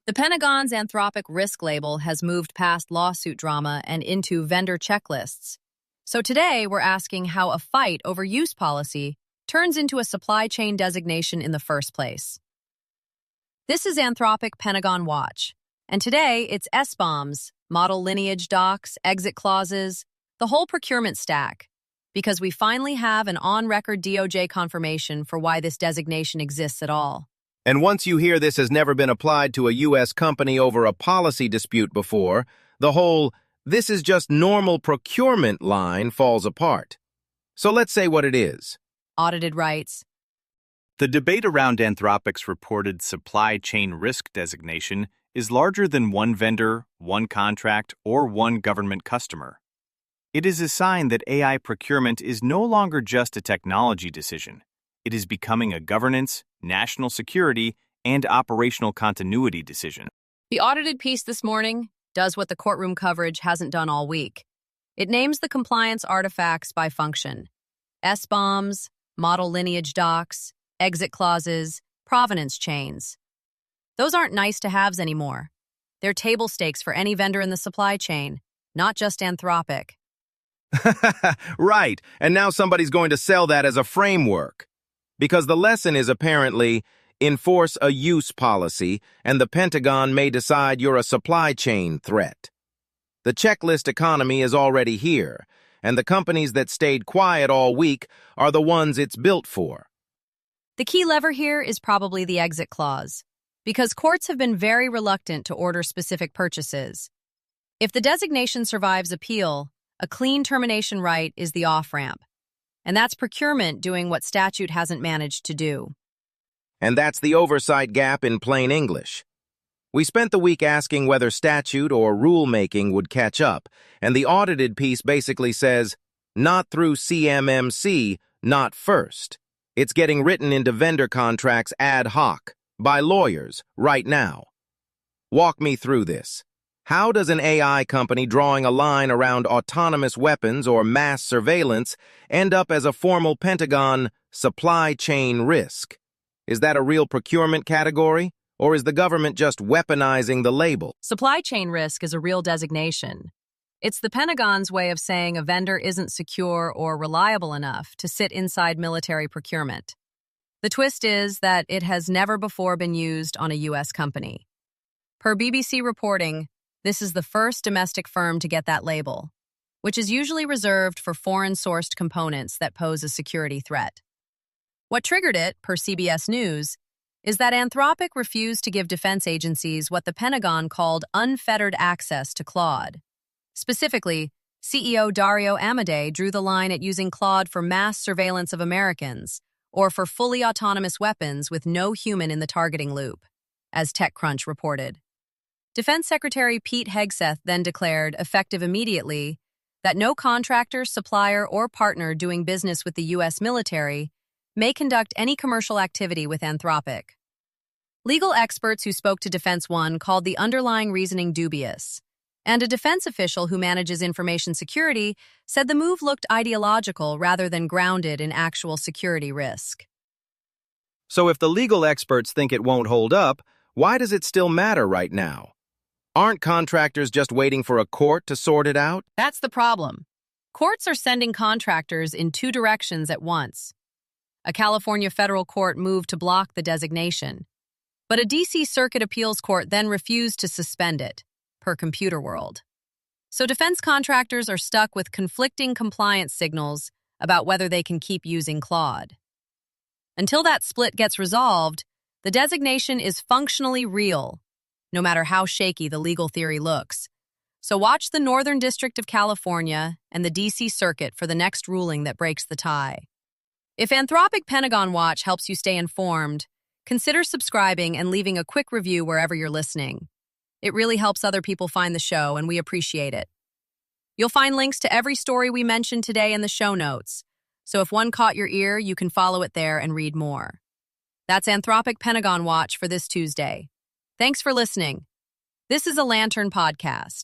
The Pentagon's Anthropic risk label has moved past lawsuit drama and into vendor checklists. So today, we're asking how a fight over use policy turns into a supply chain designation in the first place. This is Anthropic Pentagon Watch, and today it's SBOMs, model lineage docs, exit clauses, the whole procurement stack, because we finally have an on-record DOJ confirmation for why this designation exists at all. And once you hear this has never been applied to a U.S. company over a policy dispute before, the whole "this is just normal procurement" line falls apart. So let's say what it is. Audited writes, the debate around Anthropic's reported supply chain risk designation is larger than one vendor, one contract, or one government customer. It is a sign that AI procurement is no longer just a technology decision. It is becoming a governance, national security, and operational continuity decision. The audited piece this morning does what the courtroom coverage hasn't done all week. It names the compliance artifacts by function: SBOMs, model lineage docs, exit clauses, provenance chains. Those aren't nice-to-haves anymore. They're table stakes for any vendor in the supply chain, not just Anthropic. Right, and now somebody's going to sell that as a framework. Because the lesson is apparently, enforce a use policy, and the Pentagon may decide you're a supply chain threat. The checklist economy is already here, and the companies that stayed quiet all week are the ones it's built for. The key lever here is probably the exit clause, because courts have been very reluctant to order specific purchases. If the designation survives appeal, a clean termination right is the off-ramp. And that's procurement doing what statute hasn't managed to do. And that's the oversight gap in plain English. We spent the week asking whether statute or rulemaking would catch up, and the audited piece basically says, not through CMMC, not first. It's getting written into vendor contracts ad hoc, by lawyers, right now. Walk me through this. How does an AI company drawing a line around autonomous weapons or mass surveillance end up as a formal Pentagon supply chain risk? Is that a real procurement category, or is the government just weaponizing the label? Supply chain risk is a real designation. It's the Pentagon's way of saying a vendor isn't secure or reliable enough to sit inside military procurement. The twist is that it has never before been used on a U.S. company. Per BBC reporting, this is the first domestic firm to get that label, which is usually reserved for foreign-sourced components that pose a security threat. What triggered it, per CBS News, is that Anthropic refused to give defense agencies what the Pentagon called unfettered access to Claude. Specifically, CEO Dario Amodei drew the line at using Claude for mass surveillance of Americans or for fully autonomous weapons with no human in the targeting loop, as TechCrunch reported. Defense Secretary Pete Hegseth then declared, effective immediately, that no contractor, supplier, or partner doing business with the U.S. military may conduct any commercial activity with Anthropic. Legal experts who spoke to Defense One called the underlying reasoning dubious, and a defense official who manages information security said the move looked ideological rather than grounded in actual security risk. So if the legal experts think it won't hold up, why does it still matter right now? Aren't contractors just waiting for a court to sort it out? That's the problem. Courts are sending contractors in two directions at once. A California federal court moved to block the designation, but a D.C. Circuit Appeals Court then refused to suspend it, per Computer World. So defense contractors are stuck with conflicting compliance signals about whether they can keep using Claude. Until that split gets resolved, the designation is functionally real, no matter how shaky the legal theory looks. So watch the Northern District of California and the D.C. Circuit for the next ruling that breaks the tie. If Anthropic Pentagon Watch helps you stay informed, consider subscribing and leaving a quick review wherever you're listening. It really helps other people find the show, and we appreciate it. You'll find links to every story we mentioned today in the show notes, so if one caught your ear, you can follow it there and read more. That's Anthropic Pentagon Watch for this Tuesday. Thanks for listening. This is a Lantern podcast.